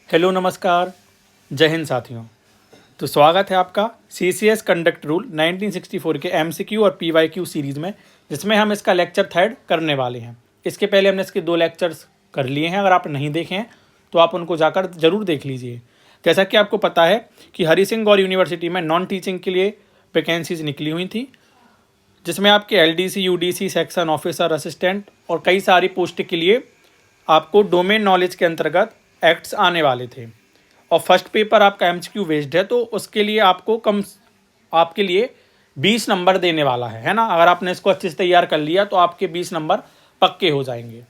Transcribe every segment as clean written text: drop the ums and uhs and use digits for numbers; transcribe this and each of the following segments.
Hello नमस्कार, जय हिंद साथियों। तो स्वागत है आपका CCS कंडक्ट रूल 1964 के MCQ और PYQ सीरीज़ में, जिसमें हम इसका लेक्चर थर्ड करने वाले हैं। इसके पहले हमने इसके 2 लेक्चर्स कर लिए हैं। अगर आप नहीं देखे हैं तो आप उनको जाकर ज़रूर देख लीजिए। जैसा कि आपको पता है कि हरि सिंह गौर यूनिवर्सिटी में नॉन टीचिंग के लिए वैकेंसीज निकली हुई थी, जिसमें आपके LDC, UDC, section officer, assistant और कई सारी पोस्ट के लिए आपको डोमेन नॉलेज के अंतर्गत एक्ट्स आने वाले थे। और फर्स्ट पेपर आपका MCQ बेस्ड है, तो उसके लिए आपके लिए 20 नंबर देने वाला है ना। अगर आपने इसको अच्छे से तैयार कर लिया तो आपके 20 नंबर पक्के हो जाएंगे।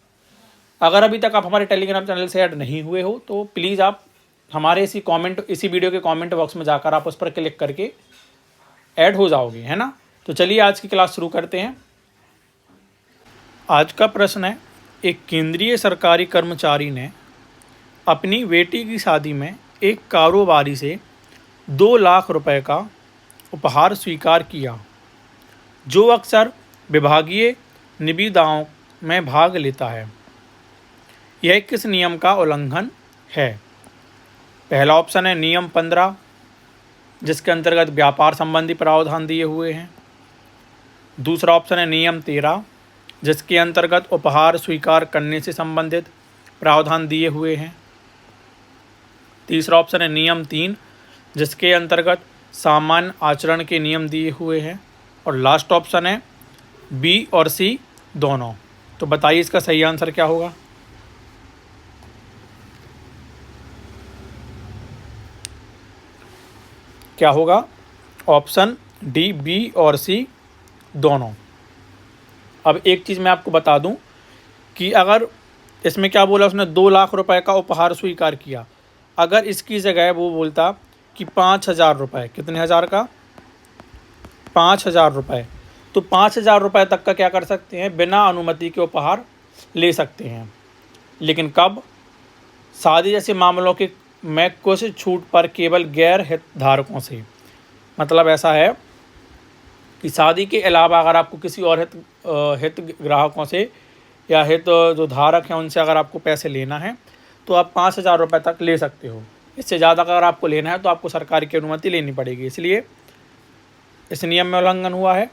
अगर अभी तक आप हमारे टेलीग्राम चैनल से ऐड नहीं हुए हो तो प्लीज़ आप हमारे इसी वीडियो के कमेंट बॉक्स में जाकर आप उस पर क्लिक करके ऐड हो जाओगे, है ना। तो चलिए आज की क्लास शुरू करते हैं। आज का प्रश्न है, एक केंद्रीय सरकारी कर्मचारी ने अपनी बेटी की शादी में एक कारोबारी से 2 लाख रुपए का उपहार स्वीकार किया, जो अक्सर विभागीय निविदाओं में भाग लेता है। यह किस नियम का उल्लंघन है? पहला ऑप्शन है नियम 15, जिसके अंतर्गत व्यापार संबंधी प्रावधान दिए हुए हैं। दूसरा ऑप्शन है नियम 13, जिसके अंतर्गत उपहार स्वीकार करने से संबंधित प्रावधान दिए हुए हैं। तीसरा ऑप्शन है नियम 3, जिसके अंतर्गत सामान्य आचरण के नियम दिए हुए हैं। और लास्ट ऑप्शन है B और C दोनों। तो बताइए इसका सही आंसर क्या होगा। क्या होगा? ऑप्शन D, B और C दोनों। अब एक चीज़ मैं आपको बता दूं कि अगर इसमें क्या बोला उसने, 2 लाख रुपए का उपहार स्वीकार किया, अगर इसकी जगह वो बोलता कि 5,000 रुपये, कितने हज़ार का? 5,000 रुपये, तो 5,000 रुपये तक का क्या कर सकते हैं, बिना अनुमति के उपहार ले सकते हैं। लेकिन कब? शादी जैसे मामलों के में कुछ छूट पर केवल गैर हितधारकों से। मतलब ऐसा है कि शादी के अलावा अगर आपको किसी और हित ग्राहकों से या हित जो धारक हैं उनसे अगर आपको पैसे लेना है तो आप 5,000 रुपये तक ले सकते हो। इससे ज़्यादा अगर आपको लेना है तो आपको सरकार की अनुमति लेनी पड़ेगी। इसलिए इस नियम में उल्लंघन हुआ है।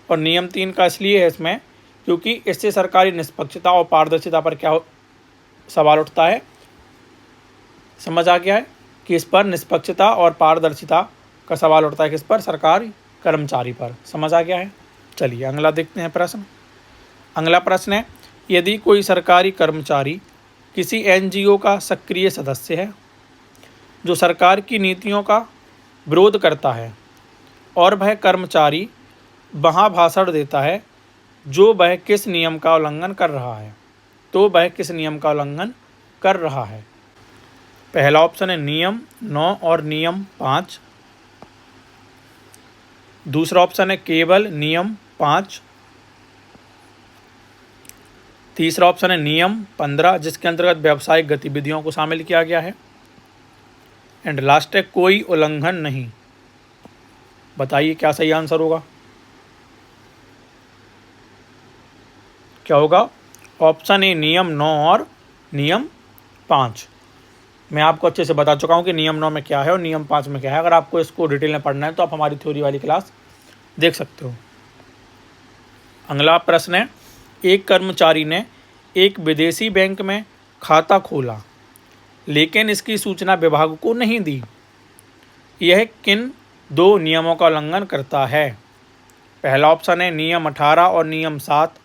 और नियम 3 का इसलिए है इसमें क्योंकि इससे सरकारी निष्पक्षता और पारदर्शिता पर क्या सवाल उठता है। समझ आ गया है कि इस पर निष्पक्षता और पारदर्शिता का सवाल उठता है, किस पर? सरकारी कर्मचारी पर। समझ आ गया है। चलिए अगला देखते हैं प्रश्न। अगला प्रश्न है, यदि कोई सरकारी कर्मचारी किसी NGO का सक्रिय सदस्य है जो सरकार की नीतियों का विरोध करता है और वह कर्मचारी वहाँ भाषण देता है, जो वह किस नियम का उल्लंघन कर रहा है? तो वह किस नियम का उल्लंघन कर रहा है? पहला ऑप्शन है नियम 9 और नियम 5। दूसरा ऑप्शन है केवल नियम 5। तीसरा ऑप्शन है नियम 15, जिसके अंतर्गत व्यावसायिक गतिविधियों को शामिल किया गया है। एंड लास्ट है कोई उल्लंघन नहीं। बताइए क्या सही आंसर होगा। क्या होगा? ऑप्शन ए नियम 9 और नियम 5। मैं आपको अच्छे से बता चुका हूँ कि नियम 9 में क्या है और नियम 5 में क्या है। अगर आपको इसको डिटेल में पढ़ना है तो आप हमारी थ्योरी वाली क्लास देख सकते हो। अगला प्रश्न है, एक कर्मचारी ने एक विदेशी बैंक में खाता खोला लेकिन इसकी सूचना विभाग को नहीं दी। यह किन 2 नियमों का उल्लंघन करता है? पहला ऑप्शन है नियम 18 और नियम 7।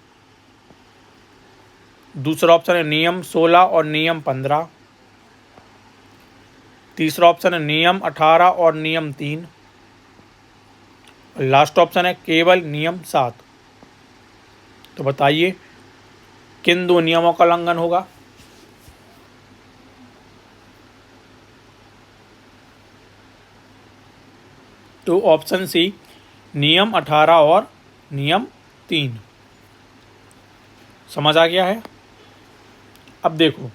दूसरा ऑप्शन है नियम 16 और नियम 15। तीसरा ऑप्शन है नियम 18 और नियम 3। लास्ट ऑप्शन है केवल नियम 7। तो बताइए किन 2 नियमों का उल्लंघन होगा। तो ऑप्शन सी नियम 18 और नियम 3। समझ आ गया है। अब देखो,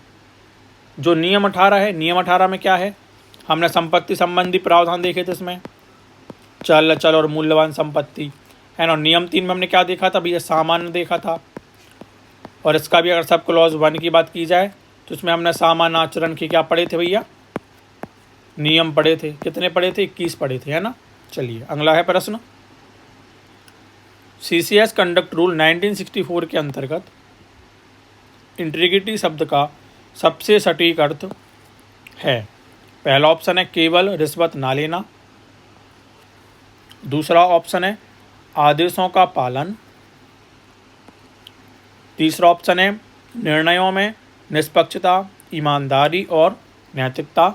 जो नियम 18 है, नियम 18 में क्या है, हमने संपत्ति संबंधी प्रावधान देखे थे। इसमें चल अचल और मूल्यवान संपत्ति है ना। नियम 3 में हमने क्या देखा था भैया? सामान्य देखा था। और इसका भी अगर सब क्लॉज 1 की बात की जाए तो इसमें हमने सामान्य आचरण के क्या पढ़े थे भैया? नियम पढ़े थे, कितने पढ़े थे? 21 पढ़े थे, है ना। चलिए अगला है प्रश्न। CCS कंडक्ट रूल 1964 के अंतर्गत इंटीग्रिटी शब्द का सबसे सटीक अर्थ है। पहला ऑप्शन है केवल रिश्वत ना लेना, दूसरा ऑप्शन है आदेशों का पालन, तीसरा ऑप्शन है निर्णयों में निष्पक्षता, ईमानदारी और नैतिकता,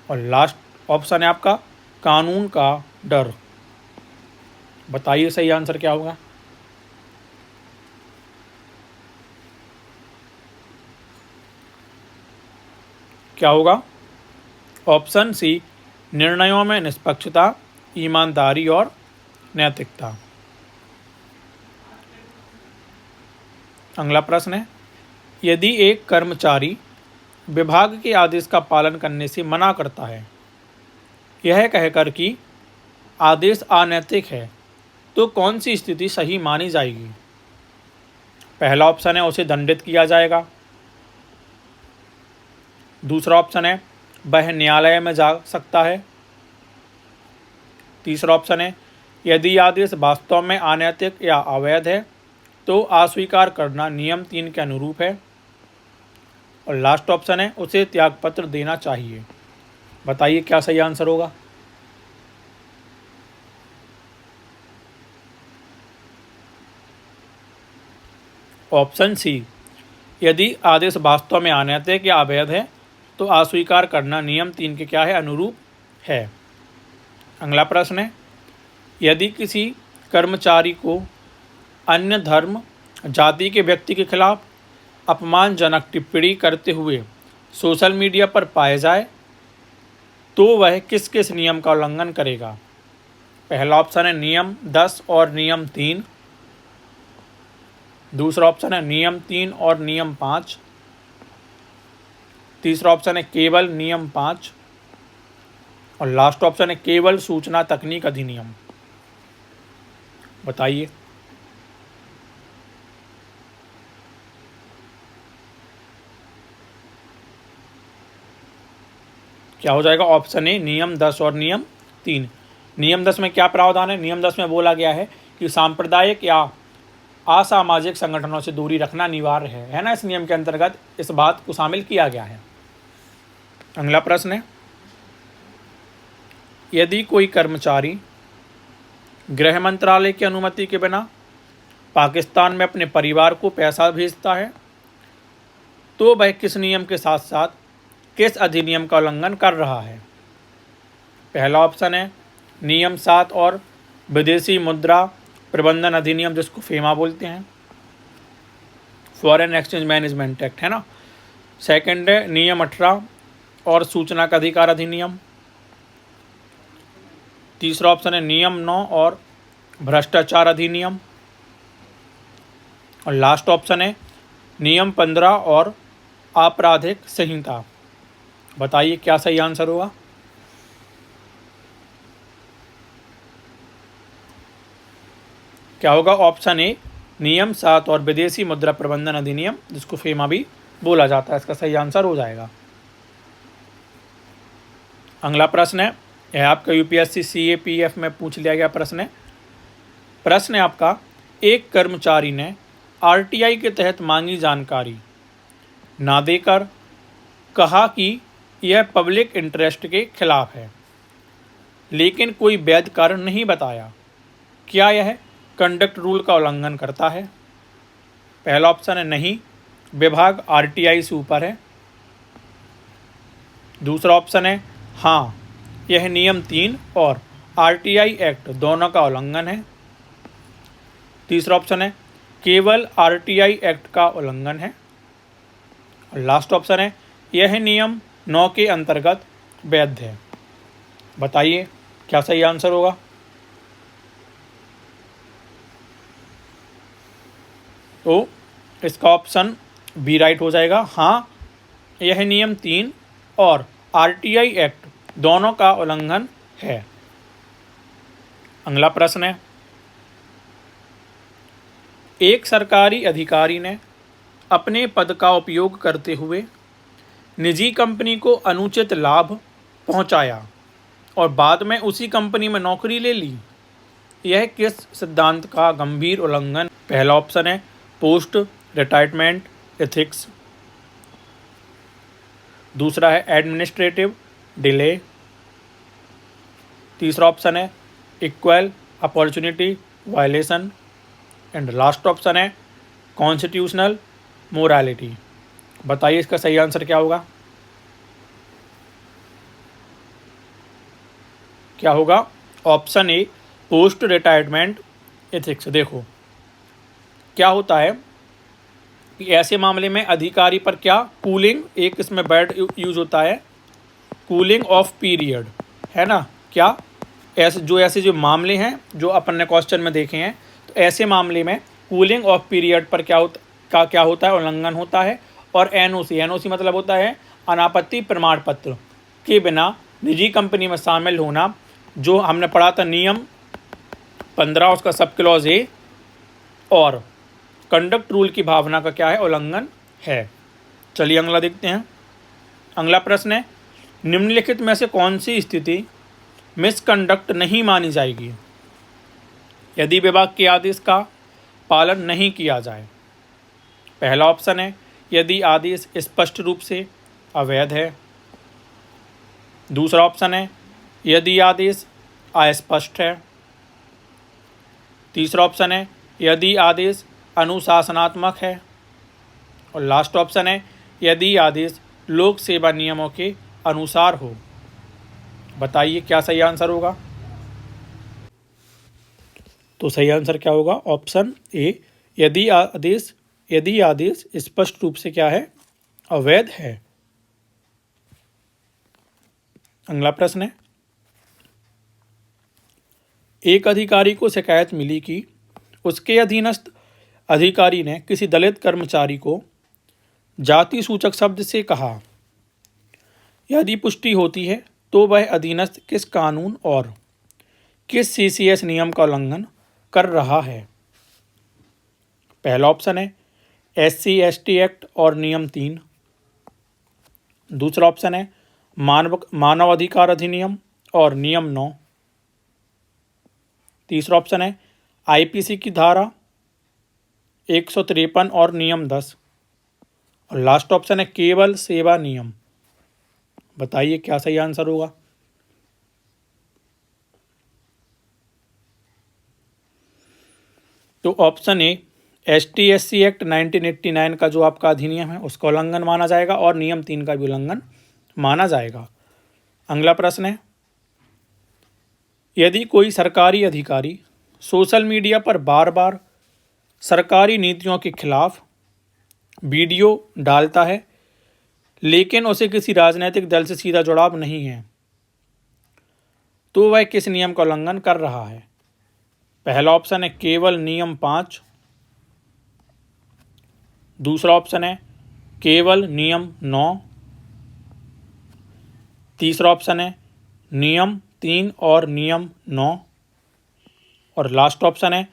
और लास्ट ऑप्शन है आपका कानून का डर। बताइए सही आंसर क्या होगा। क्या होगा? ऑप्शन सी निर्णयों में निष्पक्षता, ईमानदारी और नैतिकता। अगला प्रश्न है, यदि एक कर्मचारी विभाग के आदेश का पालन करने से मना करता है, यह कहकर कि आदेश अनैतिक है, तो कौन सी स्थिति सही मानी जाएगी? पहला ऑप्शन है उसे दंडित किया जाएगा, दूसरा ऑप्शन है वह न्यायालय में जा सकता है, तीसरा ऑप्शन है यदि आदेश वास्तव में अनैतिक या अवैध है तो अस्वीकार करना नियम 3 के अनुरूप है, और लास्ट ऑप्शन है उसे त्यागपत्र देना चाहिए। बताइए क्या सही आंसर होगा। ऑप्शन सी यदि आदेश वास्तव में अनैतिक या अवैध है तो अस्वीकार करना नियम 3 के क्या है? अनुरूप है। अगला प्रश्न है, यदि किसी कर्मचारी को अन्य धर्म जाति के व्यक्ति के खिलाफ अपमानजनक टिप्पणी करते हुए सोशल मीडिया पर पाया जाए तो वह किस किस नियम का उल्लंघन करेगा? पहला ऑप्शन है नियम 10 और नियम 3, दूसरा ऑप्शन है नियम 3 और नियम 5, तीसरा ऑप्शन है केवल नियम 5, और लास्ट ऑप्शन है केवल सूचना तकनीक अधिनियम। बताइए। क्या हो जाएगा? ऑप्शन ए नियम 10 और नियम 3। नियम 10 में क्या प्रावधान है? नियम 10 में बोला गया है कि सांप्रदायिक या असामाजिक संगठनों से दूरी रखना अनिवार्य है ना। इस नियम के अंतर्गत इस बात को शामिल किया गया है। अगला प्रश्न है, यदि कोई कर्मचारी गृह मंत्रालय की अनुमति के बिना पाकिस्तान में अपने परिवार को पैसा भेजता है तो वह किस नियम के साथ साथ किस अधिनियम का उल्लंघन कर रहा है? पहला ऑप्शन है नियम 7 और विदेशी मुद्रा प्रबंधन अधिनियम, जिसको फेमा बोलते हैं, फॉरेन एक्सचेंज मैनेजमेंट एक्ट, है ना। सेकंड है नियम 18 और सूचना का अधिकार अधिनियम, तीसरा ऑप्शन है नियम 9 और भ्रष्टाचार अधिनियम, और लास्ट ऑप्शन है नियम 15 और आपराधिक संहिता। बताइए क्या सही आंसर होगा। क्या होगा? ऑप्शन ए नियम 7 और विदेशी मुद्रा प्रबंधन अधिनियम, जिसको फेमा भी बोला जाता है, इसका सही आंसर हो जाएगा। अगला प्रश्न है, यह आपका यूपीएससी CAPF में पूछ लिया गया प्रश्न है। प्रश्न है आपका, एक कर्मचारी ने RTI के तहत मांगी जानकारी ना देकर कहा कि यह पब्लिक इंटरेस्ट के खिलाफ है, लेकिन कोई वैध कारण नहीं बताया। क्या यह कंडक्ट रूल का उल्लंघन करता है? पहला ऑप्शन है नहीं, विभाग RTI से ऊपर है, दूसरा ऑप्शन है हाँ, यह नियम 3 और RTI एक्ट दोनों का उल्लंघन है, तीसरा ऑप्शन है केवल RTI एक्ट का उल्लंघन है, और लास्ट ऑप्शन है यह नियम 9 के अंतर्गत वैध है। बताइए क्या सही आंसर होगा। तो इसका ऑप्शन बी राइट हो जाएगा। हाँ, यह नियम 3 और RTI एक्ट दोनों का उल्लंघन है। अगला प्रश्न है, एक सरकारी अधिकारी ने अपने पद का उपयोग करते हुए निजी कंपनी को अनुचित लाभ पहुंचाया और बाद में उसी कंपनी में नौकरी ले ली। यह किस सिद्धांत का गंभीर उल्लंघन? पहला ऑप्शन है पोस्ट रिटायरमेंट एथिक्स, दूसरा है एडमिनिस्ट्रेटिव डिले, तीसरा ऑप्शन है equal opportunity violation and last option है कॉन्स्टिट्यूशनल मोरालिटी। बताइए इसका सही आंसर क्या होगा? क्या होगा? Option A post retirement ethics. देखो क्या होता है कि ऐसे मामले में अधिकारी पर क्या कूलिंग, एक इसमें वर्ड यूज होता है कूलिंग ऑफ पीरियड, है ना। क्या ऐसे जो मामले हैं जो अपन ने क्वेश्चन में देखे हैं, तो ऐसे मामले में कूलिंग ऑफ पीरियड पर क्या होता है? उल्लंघन होता है। और एनओसी मतलब होता है अनापत्ति प्रमाण पत्र के बिना निजी कंपनी में शामिल होना, जो हमने पढ़ा था नियम 15 उसका सब क्लॉज ए, और कंडक्ट रूल की भावना का क्या है? उल्लंघन है। चलिए अगला देखते हैं। अगला प्रश्न है निम्नलिखित में से कौन सी स्थिति मिसकंडक्ट नहीं मानी जाएगी यदि विभाग के आदेश का पालन नहीं किया जाए? पहला ऑप्शन है यदि आदेश स्पष्ट रूप से अवैध है, दूसरा ऑप्शन है यदि आदेश अस्पष्ट है, तीसरा ऑप्शन है यदि आदेश अनुशासनात्मक है, और लास्ट ऑप्शन है यदि आदेश लोक सेवा नियमों के अनुसार हो। बताइए क्या सही आंसर होगा? तो सही आंसर क्या होगा? ऑप्शन ए यदि आदेश स्पष्ट रूप से क्या है? अवैध है। अगला प्रश्न है एक अधिकारी को शिकायत मिली कि उसके अधीनस्थ अधिकारी ने किसी दलित कर्मचारी को जाति सूचक शब्द से कहा। यदि पुष्टि होती है तो वह अधीनस्थ किस कानून और किस सीसीएस नियम का उल्लंघन कर रहा है? पहला ऑप्शन है SC/ST एक्ट और नियम 3, दूसरा ऑप्शन है मानव अधिकार अधिनियम और नियम 9, तीसरा ऑप्शन है IPC की धारा 153 और नियम 10, और लास्ट ऑप्शन है केवल सेवा नियम। बताइए क्या सही आंसर होगा? तो ऑप्शन ए ST/SC एक्ट 1989 का जो आपका अधिनियम है उसका उल्लंघन माना जाएगा और नियम 3 का भी उल्लंघन माना जाएगा। अगला प्रश्न है यदि कोई सरकारी अधिकारी सोशल मीडिया पर बार बार सरकारी नीतियों के खिलाफ वीडियो डालता है लेकिन उसे किसी राजनीतिक दल से सीधा जुड़ाव नहीं है, तो वह किस नियम का उल्लंघन कर रहा है? पहला ऑप्शन है केवल नियम 5, दूसरा ऑप्शन है केवल नियम 9, तीसरा ऑप्शन है नियम 3 और नियम 9, और लास्ट ऑप्शन है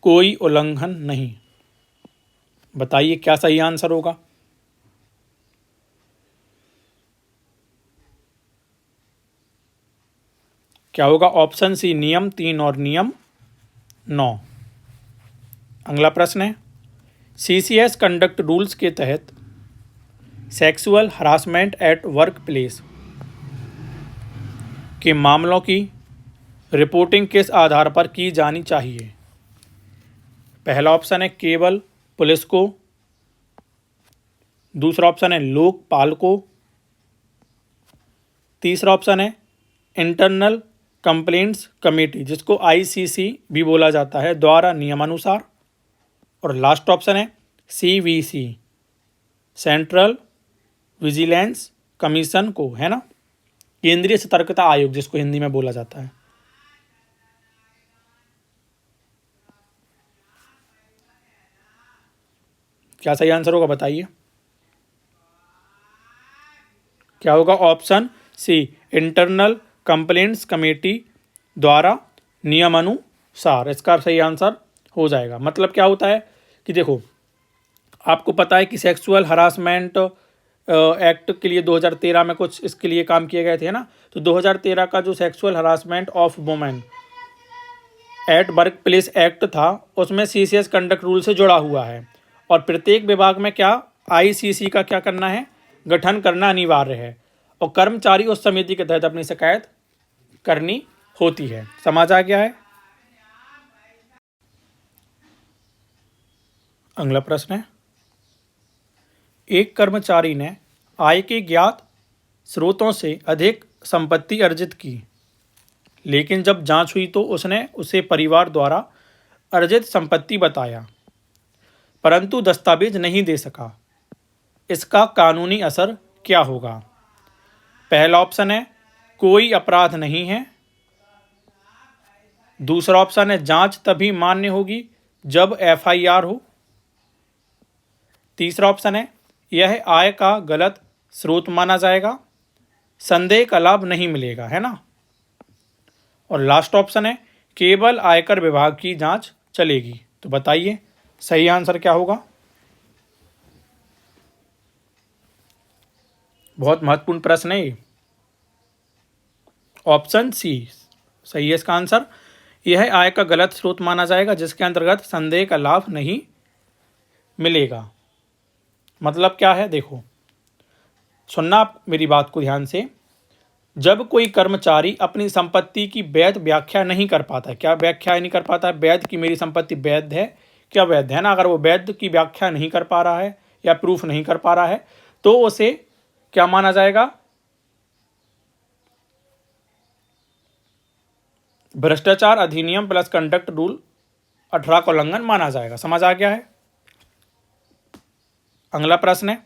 कोई उल्लंघन नहीं। बताइए क्या सही आंसर होगा? क्या होगा? ऑप्शन सी नियम 3 और नियम 9। अगला प्रश्न है CCS कंडक्ट रूल्स के तहत sexual harassment at work place के मामलों की रिपोर्टिंग किस आधार पर की जानी चाहिए? पहला ऑप्शन है केवल पुलिस को, दूसरा ऑप्शन है लोकपाल को, तीसरा ऑप्शन है इंटरनल कंप्लेंट्स कमेटी जिसको ICC भी बोला जाता है द्वारा नियमानुसार, और लास्ट ऑप्शन है CVC सेंट्रल विजिलेंस कमीशन को, है ना, केंद्रीय सतर्कता आयोग जिसको हिंदी में बोला जाता है। क्या सही आंसर होगा? बताइए क्या होगा? Option C internal complaints committee द्वारा नियमानुसार इसका सही आंसर हो जाएगा। मतलब क्या होता है कि देखो आपको पता है कि सेक्सुअल हरासमेंट एक्ट के लिए 2013 में कुछ इसके लिए काम किए गए थे ना। तो 2013 का जो sexual harassment of women at work place act था उसमें CCS कंडक्ट रूल से जुड़ा हुआ है। और प्रत्येक विभाग में क्या ICC का क्या करना है, गठन करना अनिवार्य है। और कर्मचारी उस समिति के तहत अपनी शिकायत करनी होती है। समझ आ गया है। अगला प्रश्न है, एक कर्मचारी ने आय के ज्ञात स्रोतों से अधिक संपत्ति अर्जित की, लेकिन जब जांच हुई तो उसने उसे परिवार द्वारा अर्जित संपत्ति बताया, परंतु दस्तावेज नहीं दे सका। इसका कानूनी असर क्या होगा? पहला ऑप्शन है कोई अपराध नहीं है। दूसरा ऑप्शन है जांच तभी मान्य होगी जब FIR हो। तीसरा ऑप्शन है यह आय का गलत स्रोत माना जाएगा, संदेह का लाभ नहीं मिलेगा, है ना। और लास्ट ऑप्शन है केवल आयकर विभाग की जांच चलेगी। तो बताइए सही आंसर क्या होगा? बहुत महत्वपूर्ण प्रश्न है ये। ऑप्शन सी सही है इसका आंसर। यह आय का गलत स्रोत माना जाएगा जिसके अंतर्गत संदेह का लाभ नहीं मिलेगा। मतलब क्या है, देखो सुनना आप मेरी बात को ध्यान से। जब कोई कर्मचारी अपनी संपत्ति की वैध व्याख्या नहीं कर पाता, क्या व्याख्या नहीं कर पाता है, वैध की मेरी संपत्ति वैध है क्या वैध है ना, अगर वो वैध की व्याख्या नहीं कर पा रहा है या प्रूफ नहीं कर पा रहा है तो उसे क्या माना जाएगा, भ्रष्टाचार अधिनियम प्लस कंडक्ट रूल 18 का उल्लंघन माना जाएगा। समझ आ गया है। अगला प्रश्न है,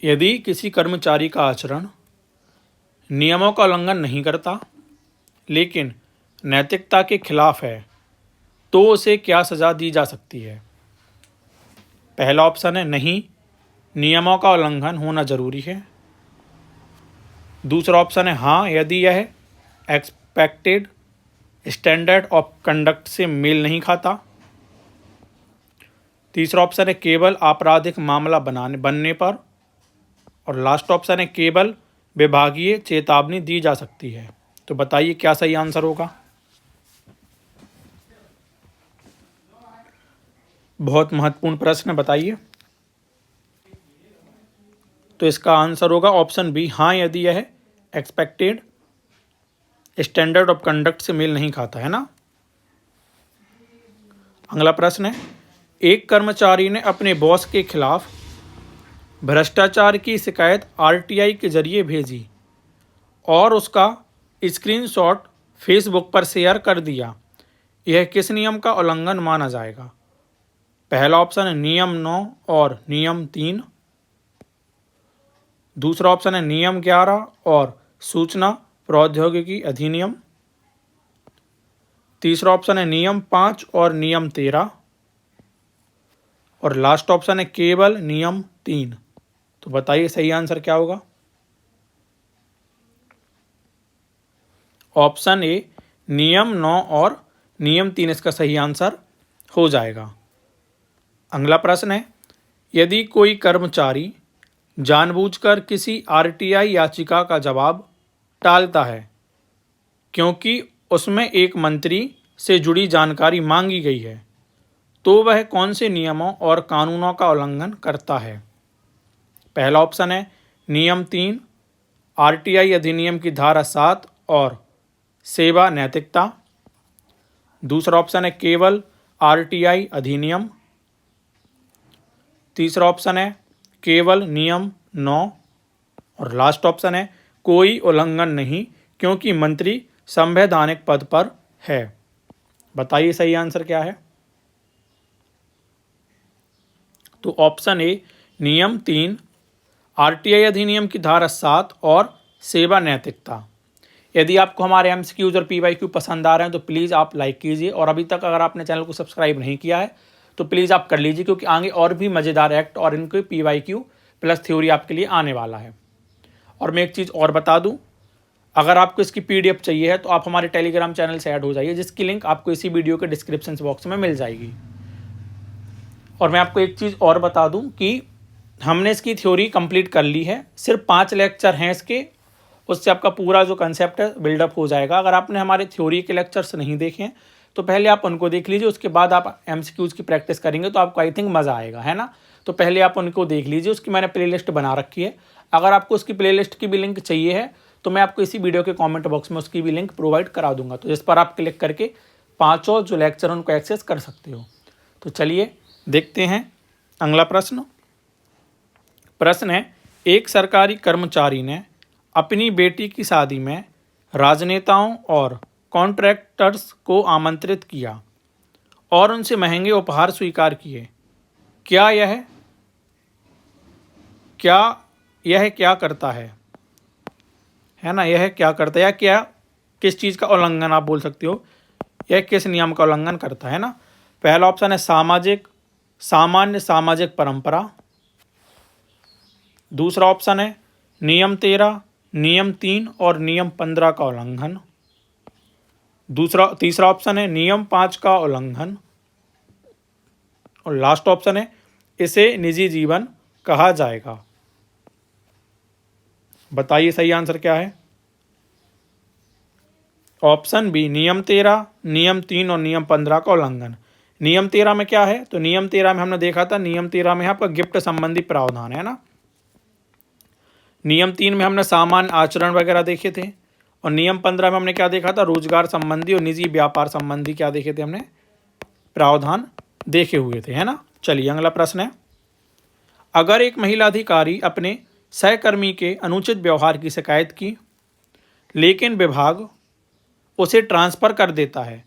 यदि किसी कर्मचारी का आचरण नियमों का उल्लंघन नहीं करता लेकिन नैतिकता के खिलाफ है तो उसे क्या सजा दी जा सकती है? पहला ऑप्शन है नहीं, नियमों का उल्लंघन होना जरूरी है। दूसरा ऑप्शन है हाँ, यदि यह एक्सपेक्टेड स्टैंडर्ड ऑफ कंडक्ट से मेल नहीं खाता। तीसरा ऑप्शन है केवल आपराधिक मामला बनने पर। और लास्ट ऑप्शन है केवल विभागीय चेतावनी दी जा सकती है। तो बताइए क्या सही आंसर होगा? बहुत महत्वपूर्ण प्रश्न है, बताइए। तो इसका आंसर होगा ऑप्शन बी, हाँ यदि यह एक्सपेक्टेड स्टैंडर्ड ऑफ कंडक्ट से मेल नहीं खाता, है ना। अगला प्रश्न है, एक कर्मचारी ने अपने बॉस के खिलाफ भ्रष्टाचार की शिकायत RTI के जरिए भेजी और उसका स्क्रीनशॉट फेसबुक पर शेयर कर दिया। यह किस नियम का उल्लंघन माना जाएगा? पहला ऑप्शन है नियम 9 और नियम 3। दूसरा ऑप्शन है नियम 11 और सूचना प्रौद्योगिकी अधिनियम। तीसरा ऑप्शन है नियम 5 और नियम 13। और लास्ट ऑप्शन है केवल नियम 3। तो बताइए सही आंसर क्या होगा? ऑप्शन ए नियम 9 और नियम 3 इसका सही आंसर हो जाएगा। अगला प्रश्न है, यदि कोई कर्मचारी जानबूझकर किसी RTI याचिका का जवाब टालता है क्योंकि उसमें एक मंत्री से जुड़ी जानकारी मांगी गई है तो वह कौन से नियमों और कानूनों का उल्लंघन करता है? पहला ऑप्शन है नियम 3 RTI अधिनियम की धारा 7 और सेवा नैतिकता। दूसरा ऑप्शन है केवल RTI अधिनियम। तीसरा ऑप्शन है केवल नियम 9। और लास्ट ऑप्शन है कोई उल्लंघन नहीं क्योंकि मंत्री संवैधानिक पद पर है। बताइए सही आंसर क्या है? तो ऑप्शन ए नियम 3 RTI अधिनियम की धारा 7 और सेवा नैतिकता। यदि आपको हमारे MCQs और PYQ पसंद आ रहे हैं तो प्लीज़ आप लाइक कीजिए, और अभी तक अगर आपने चैनल को सब्सक्राइब नहीं किया है तो प्लीज़ आप कर लीजिए, क्योंकि आगे और भी मज़ेदार एक्ट और इनके PYQ प्लस थ्योरी आपके लिए आने वाला है। और मैं एक चीज़ और बता दूं, अगर आपको इसकी PDF चाहिए है तो आप हमारे टेलीग्राम चैनल से ऐड हो जाइए, जिसकी लिंक आपको इसी वीडियो के डिस्क्रिप्शन बॉक्स में मिल जाएगी। और मैं आपको एक चीज़ और बता दूं कि हमने इसकी थ्योरी कंप्लीट कर ली है, सिर्फ 5 लेक्चर हैं इसके, उससे आपका पूरा जो कंसेप्ट है बिल्डअप हो जाएगा। अगर आपने हमारे थ्योरी के लेक्चर्स नहीं देखे हैं तो पहले आप उनको देख लीजिए, उसके बाद आप एमसीक्यूज की प्रैक्टिस करेंगे तो आपको आई थिंक मज़ा आएगा, है ना। तो पहले आप उनको देख लीजिए, उसकी मैंने प्लेलिस्ट बना रखी है। अगर आपको उसकी प्लेलिस्ट की भी लिंक चाहिए है तो मैं आपको इसी वीडियो के कमेंट बॉक्स में उसकी भी लिंक प्रोवाइड करा दूंगा, तो जिस पर आप क्लिक करके 5 जो लेक्चर उनको एक्सेस कर सकते हो। तो चलिए देखते हैं अगला प्रश्न। प्रश्न है, एक सरकारी कर्मचारी ने अपनी बेटी की शादी में राजनेताओं और कॉन्ट्रैक्टर्स को आमंत्रित किया और उनसे महंगे उपहार स्वीकार किए। क्या यह क्या करता है ना। यह क्या करता है, या क्या किस चीज़ का उल्लंघन आप बोल सकते हो, यह किस नियम का उल्लंघन करता है ना। पहला ऑप्शन है सामान्य सामाजिक परंपरा। दूसरा ऑप्शन है नियम 13, नियम 3 और नियम 15 का उल्लंघन। तीसरा ऑप्शन है नियम 5 का उल्लंघन। और लास्ट ऑप्शन है इसे निजी जीवन कहा जाएगा। बताइए सही आंसर क्या है। ऑप्शन बी नियम 13, नियम 3 और नियम 15 का उल्लंघन। नियम 13 में क्या है, तो नियम 13 में हमने देखा था, नियम 13 में आपका गिफ्ट संबंधी प्रावधान है ना। नियम 3 में हमने सामान्य आचरण वगैरह देखे थे, और नियम 15 में हमने क्या देखा था, रोजगार संबंधी और निजी व्यापार संबंधी क्या देखे थे, हमने प्रावधान देखे हुए थे, है ना। चलिए अगला प्रश्न है, अगर एक महिला अधिकारी अपने सहकर्मी के अनुचित व्यवहार की शिकायत की लेकिन विभाग उसे ट्रांसफर कर देता है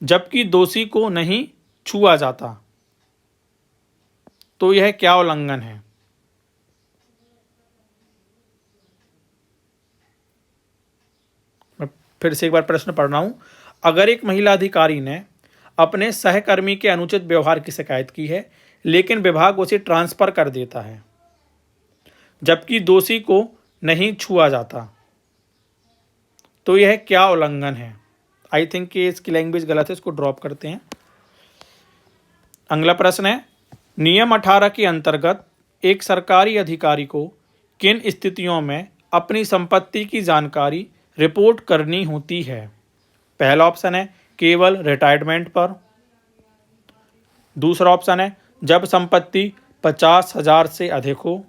जबकि दोषी को नहीं छुआ जाता, तो यह क्या उल्लंघन है। मैं फिर से एक बार प्रश्न पढ़ रहा हूं। अगर एक महिला अधिकारी ने अपने सहकर्मी के अनुचित व्यवहार की शिकायत की है लेकिन विभाग उसे ट्रांसफर कर देता है जबकि दोषी को नहीं छुआ जाता, तो यह क्या उल्लंघन है। आई थिंक कि इसकी लैंग्वेज गलत है, इसको ड्रॉप करते हैं। अगला प्रश्न है, नियम 18 के अंतर्गत एक सरकारी अधिकारी को किन स्थितियों में अपनी संपत्ति की जानकारी रिपोर्ट करनी होती है। पहला ऑप्शन है केवल रिटायरमेंट पर। दूसरा ऑप्शन है जब संपत्ति 50,000 से अधिक हो।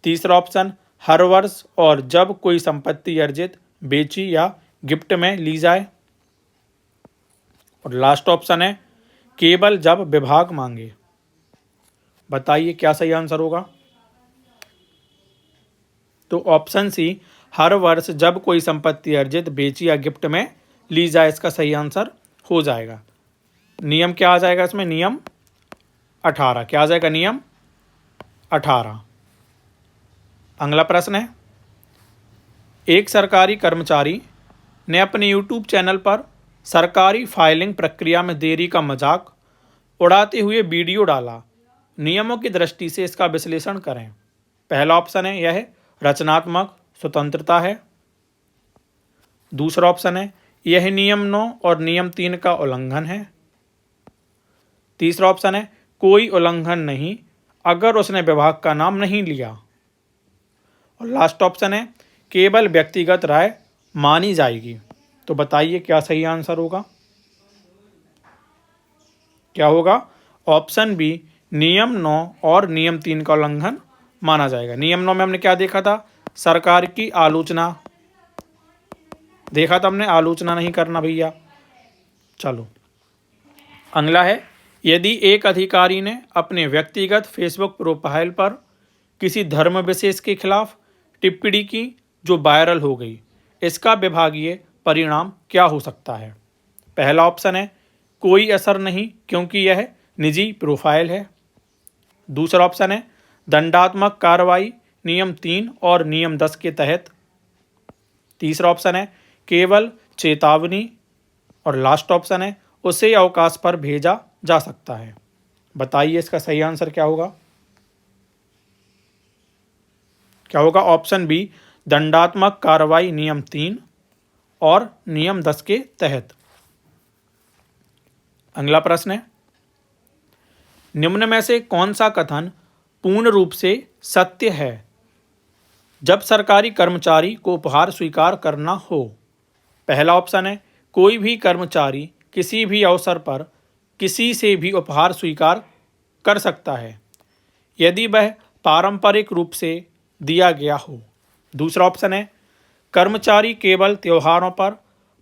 तीसरा ऑप्शन हर वर्ष और जब कोई संपत्ति अर्जित, बेची या गिफ्ट में ली जाए। और लास्ट ऑप्शन है केवल जब विभाग मांगे। बताइए क्या सही आंसर होगा। तो ऑप्शन सी हर वर्ष जब कोई संपत्ति अर्जित, बेची या गिफ्ट में ली जाए, इसका सही आंसर हो जाएगा। नियम क्या आ जाएगा इसमें, नियम 18 क्या आ जाएगा, नियम 18। अगला प्रश्न है, एक सरकारी कर्मचारी ने अपने YouTube चैनल पर सरकारी फाइलिंग प्रक्रिया में देरी का मजाक उड़ाते हुए वीडियो डाला। नियमों की दृष्टि से इसका विश्लेषण करें। पहला ऑप्शन है यह रचनात्मक स्वतंत्रता है। दूसरा ऑप्शन है यह नियम 9 और नियम 3 का उल्लंघन है। तीसरा ऑप्शन है कोई उल्लंघन नहीं अगर उसने विभाग का नाम नहीं लिया। और लास्ट ऑप्शन है केवल व्यक्तिगत राय मानी जाएगी। तो बताइए क्या सही आंसर होगा। क्या होगा, ऑप्शन बी नियम 9 और नियम 3 का उल्लंघन माना जाएगा। नियम 9 में हमने क्या देखा था, सरकार की आलोचना देखा था हमने, आलोचना नहीं करना भैया। चलो अगला है, यदि एक अधिकारी ने अपने व्यक्तिगत फेसबुक प्रोफाइल पर किसी धर्म विशेष के खिलाफ टिप्पणी की जो वायरल हो गई, इसका विभागीय परिणाम क्या हो सकता है। पहला ऑप्शन है कोई असर नहीं क्योंकि यह निजी प्रोफाइल है। दूसरा ऑप्शन है दंडात्मक कार्रवाई नियम 3 और नियम 10 के तहत। तीसरा ऑप्शन है केवल चेतावनी। और लास्ट ऑप्शन है उसे अवकाश पर भेजा जा सकता है। बताइए इसका सही आंसर क्या होगा। क्या होगा, ऑप्शन बी दंडात्मक कार्रवाई नियम 3 और नियम 10 के तहत। अगला प्रश्न है, निम्न में से कौन सा कथन पूर्ण रूप से सत्य है जब सरकारी कर्मचारी को उपहार स्वीकार करना हो। पहला ऑप्शन है, कोई भी कर्मचारी किसी भी अवसर पर किसी से भी उपहार स्वीकार कर सकता है यदि वह पारंपरिक रूप से दिया गया हो। दूसरा ऑप्शन है, कर्मचारी केवल त्योहारों पर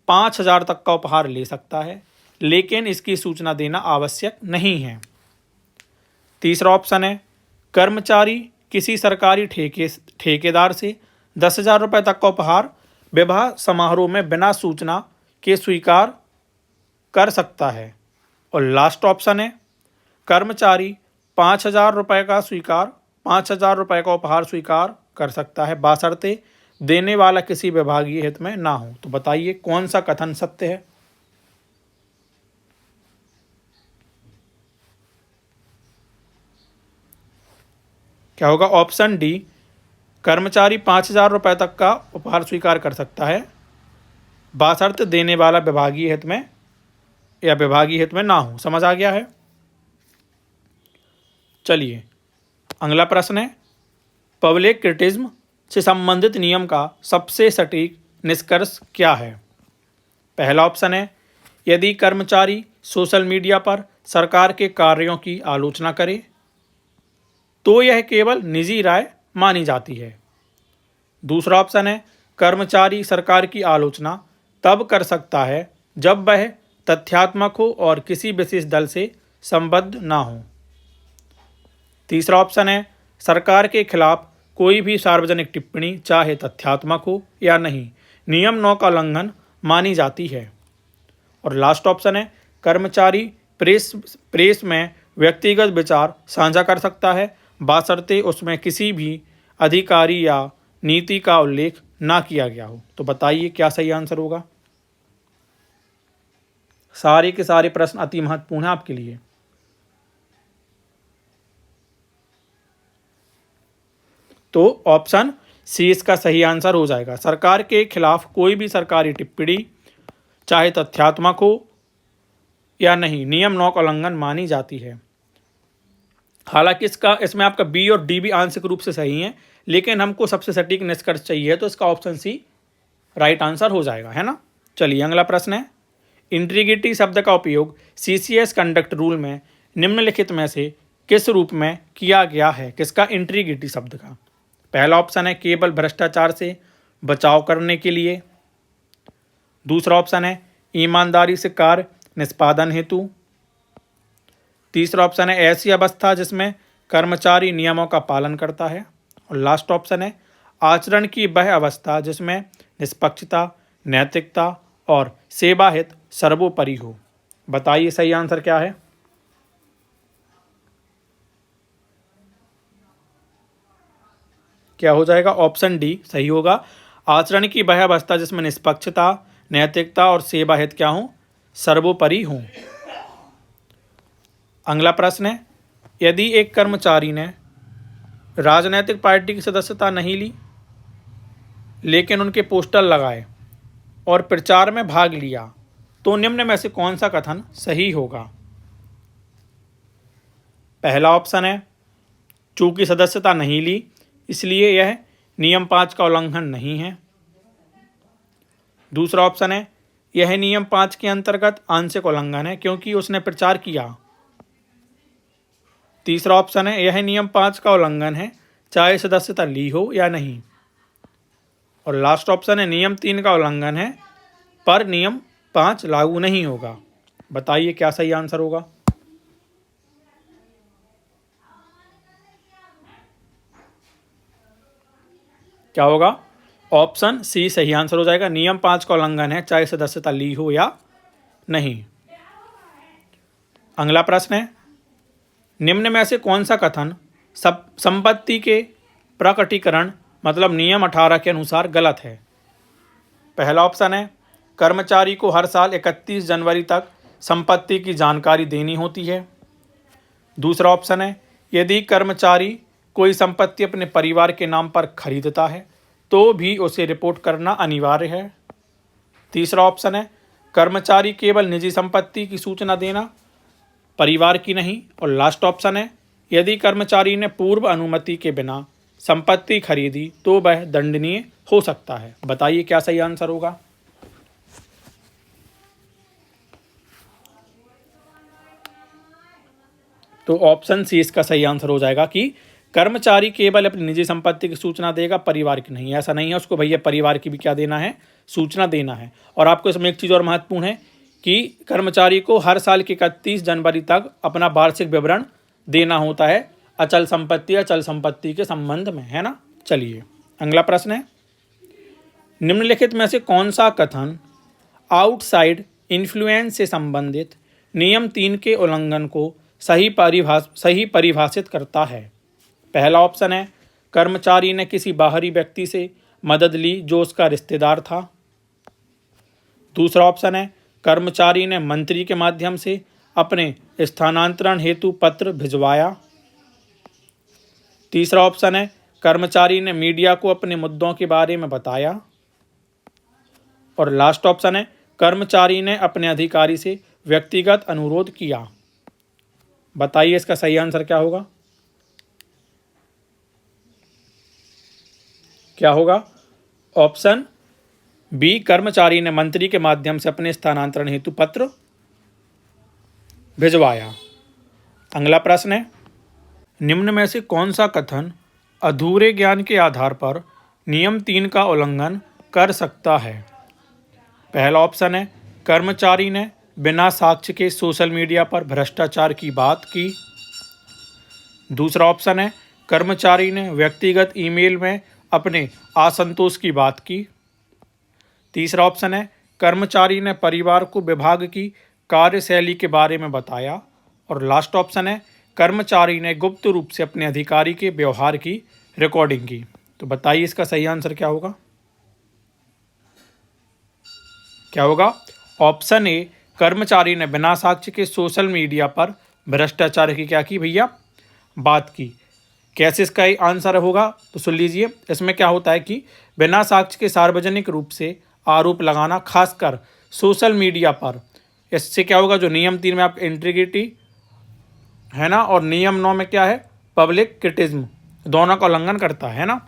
5,000 तक का उपहार ले सकता है, लेकिन इसकी सूचना देना आवश्यक नहीं है। तीसरा ऑप्शन है, कर्मचारी किसी सरकारी ठेकेदार से 10,000 रुपये तक का उपहार विवाह समारोह में बिना सूचना के स्वीकार कर सकता है। और लास्ट ऑप्शन है, कर्मचारी 5,000 रुपये का उपहार स्वीकार कर सकता है बशर्ते देने वाला किसी विभागीय हित में ना हो। तो बताइए कौन सा कथन सत्य है। क्या होगा? ऑप्शन डी, कर्मचारी 5,000 रुपये तक का उपहार स्वीकार कर सकता है बशर्ते देने वाला विभागीय हित में या विभागीय हित में ना हो। समझ आ गया है? चलिए अगला प्रश्न है, पब्लिक क्रिटिसिज्म से संबंधित नियम का सबसे सटीक निष्कर्ष क्या है। पहला ऑप्शन है, यदि कर्मचारी सोशल मीडिया पर सरकार के कार्यों की आलोचना करे तो यह केवल निजी राय मानी जाती है। दूसरा ऑप्शन है, कर्मचारी सरकार की आलोचना तब कर सकता है जब वह तथ्यात्मक हो और किसी विशेष दल से संबद्ध ना हो। तीसरा ऑप्शन है, सरकार के खिलाफ कोई भी सार्वजनिक टिप्पणी चाहे तथ्यात्मक हो या नहीं नियम 9 का उल्लंघन मानी जाती है। और लास्ट ऑप्शन है, कर्मचारी प्रेस में व्यक्तिगत विचार साझा कर सकता है बशर्ते उसमें किसी भी अधिकारी या नीति का उल्लेख ना किया गया हो। तो बताइए क्या सही आंसर होगा। सारे के सारे प्रश्न अति महत्वपूर्ण हैं आपके लिए। तो ऑप्शन सी इसका सही आंसर हो जाएगा। सरकार के खिलाफ कोई भी सरकारी टिप्पणी चाहे तथ्यात्मक हो या नहीं नियम 9 का उल्लंघन मानी जाती है। हालांकि इसमें आपका बी और डी भी आंशिक रूप से सही है, लेकिन हमको सबसे सटीक निष्कर्ष चाहिए तो इसका ऑप्शन सी राइट आंसर हो जाएगा, है ना। चलिए अगला प्रश्न है, इंटीग्रिटी शब्द का उपयोग सीसीएस कंडक्ट रूल में निम्नलिखित में से किस रूप में किया गया है। किसका? इंटीग्रिटी शब्द का। पहला ऑप्शन है, केवल भ्रष्टाचार से बचाव करने के लिए। दूसरा ऑप्शन है, ईमानदारी से कार्य निष्पादन हेतु। तीसरा ऑप्शन है, ऐसी अवस्था जिसमें कर्मचारी नियमों का पालन करता है। और लास्ट ऑप्शन है, आचरण की वह अवस्था जिसमें निष्पक्षता, नैतिकता और सेवा हित सर्वोपरि हो। बताइए सही आंसर क्या है। क्या हो जाएगा? ऑप्शन डी सही होगा। आचरण की वह अवस्था जिसमें निष्पक्षता, नैतिकता और सेवा हित क्या हो? सर्वोपरि हो। अगला प्रश्न है, यदि एक कर्मचारी ने राजनीतिक पार्टी की सदस्यता नहीं ली लेकिन उनके पोस्टर लगाए और प्रचार में भाग लिया तो निम्न में से कौन सा कथन सही होगा। पहला ऑप्शन है, चूंकि सदस्यता नहीं ली इसलिए यह नियम 5 का उल्लंघन नहीं है। दूसरा ऑप्शन है, यह नियम 5 के अंतर्गत आंशिक उल्लंघन है क्योंकि उसने प्रचार किया। तीसरा ऑप्शन है, यह नियम 5 का उल्लंघन है चाहे सदस्यता ली हो या नहीं। और लास्ट ऑप्शन है, नियम 3 का उल्लंघन है पर नियम 5 लागू नहीं होगा। बताइए क्या सही आंसर होगा। क्या होगा? ऑप्शन सी सही आंसर हो जाएगा। नियम 5 का उल्लंघन है चाहे सदस्यता ली हो या नहीं। अगला प्रश्न है, निम्न में से कौन सा कथन संपत्ति के प्रकटीकरण मतलब नियम 18 के अनुसार गलत है। पहला ऑप्शन है, कर्मचारी को हर साल 31 जनवरी तक संपत्ति की जानकारी देनी होती है। दूसरा ऑप्शन है, यदि कर्मचारी कोई संपत्ति अपने परिवार के नाम पर खरीदता है तो भी उसे रिपोर्ट करना अनिवार्य है। तीसरा ऑप्शन है, कर्मचारी केवल निजी संपत्ति की सूचना देना, परिवार की नहीं। और लास्ट ऑप्शन है, यदि कर्मचारी ने पूर्व अनुमति के बिना संपत्ति खरीदी तो वह दंडनीय हो सकता है। बताइए क्या सही आंसर होगा। तो ऑप्शन सी इसका सही आंसर हो जाएगा कि कर्मचारी केवल अपनी निजी संपत्ति की सूचना देगा, परिवार की नहीं। ऐसा नहीं है, उसको भैया परिवार की भी क्या देना है, सूचना देना है। और आपको इसमें एक चीज़ और महत्वपूर्ण है कि कर्मचारी को हर साल की 31 जनवरी तक अपना वार्षिक विवरण देना होता है अचल संपत्ति या चल संपत्ति के संबंध में, है ना। चलिए अगला प्रश्न है, निम्नलिखित में से कौन सा कथन आउटसाइड इन्फ्लुएंस से संबंधित नियम 3 के उल्लंघन को सही परिभाषित करता है। पहला ऑप्शन है, कर्मचारी ने किसी बाहरी व्यक्ति से मदद ली जो उसका रिश्तेदार था। दूसरा ऑप्शन है, कर्मचारी ने मंत्री के माध्यम से अपने स्थानांतरण हेतु पत्र भिजवाया। तीसरा ऑप्शन है, कर्मचारी ने मीडिया को अपने मुद्दों के बारे में बताया। और लास्ट ऑप्शन है, कर्मचारी ने अपने अधिकारी से व्यक्तिगत अनुरोध किया। बताइए इसका सही आंसर क्या होगा। क्या होगा? ऑप्शन बी, कर्मचारी ने मंत्री के माध्यम से अपने स्थानांतरण हेतु पत्र भिजवाया। अगला प्रश्न है, निम्न में से कौन सा कथन अधूरे ज्ञान के आधार पर नियम 3 का उल्लंघन कर सकता है। पहला ऑप्शन है, कर्मचारी ने बिना साक्ष्य के सोशल मीडिया पर भ्रष्टाचार की बात की। दूसरा ऑप्शन है, कर्मचारी ने व्यक्तिगत ईमेल में अपने असंतोष की बात की। तीसरा ऑप्शन है, कर्मचारी ने परिवार को विभाग की कार्यशैली के बारे में बताया। और लास्ट ऑप्शन है, कर्मचारी ने गुप्त रूप से अपने अधिकारी के व्यवहार की रिकॉर्डिंग की। तो बताइए इसका सही आंसर क्या होगा। क्या होगा? ऑप्शन ए, कर्मचारी ने बिना साक्ष्य के सोशल मीडिया पर भ्रष्टाचार की क्या की भैया, बात की। कैसे इसका आंसर होगा तो सुन लीजिए। इसमें क्या होता है कि बिना साक्ष्य के सार्वजनिक रूप से आरोप लगाना, खासकर सोशल मीडिया पर, इससे क्या होगा, जो नियम 3 में आप इंटीग्रिटी है ना, और नियम 9 में क्या है, पब्लिक क्रिटिज्म, दोनों का उल्लंघन करता है ना।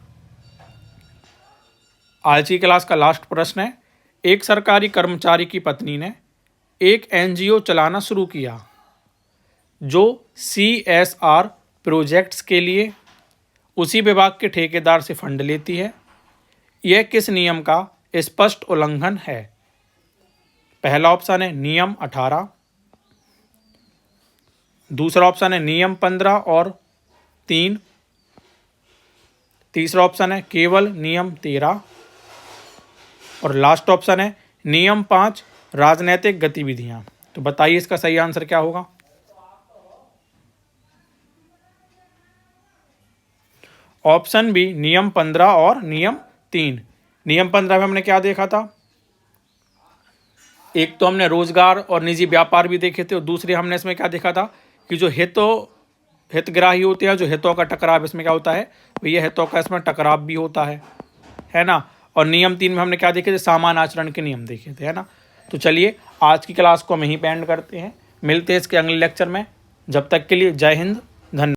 आज की क्लास का लास्ट प्रश्न है, एक सरकारी कर्मचारी की पत्नी ने एक एनजीओ चलाना शुरू किया जो CSR प्रोजेक्ट्स के लिए उसी विभाग के ठेकेदार से फंड लेती है। यह किस नियम का स्पष्ट उल्लंघन है। पहला ऑप्शन है नियम 18, दूसरा ऑप्शन है नियम 15 और 3, तीसरा ऑप्शन है केवल नियम 13 और लास्ट ऑप्शन है नियम 5 राजनैतिक गतिविधियां। तो बताइए इसका सही आंसर क्या होगा। ऑप्शन बी, नियम 15 और नियम 3। नियम 15 में हमने क्या देखा था, एक तो हमने रोजगार और निजी व्यापार भी देखे थे, और दूसरे हमने इसमें क्या देखा था कि जो हितग्राही होते हैं, जो हितों का टकराव इसमें क्या होता है भैया, हितों का इसमें टकराव भी होता है ना। और नियम 3 में हमने क्या देखे थे, सामान्य आचरण के नियम देखे थे, है ना। तो चलिए आज की क्लास को हम यहीं पे एंड करते हैं, मिलते हैं इसके अगले लेक्चर में। जब तक के लिए जय हिंद,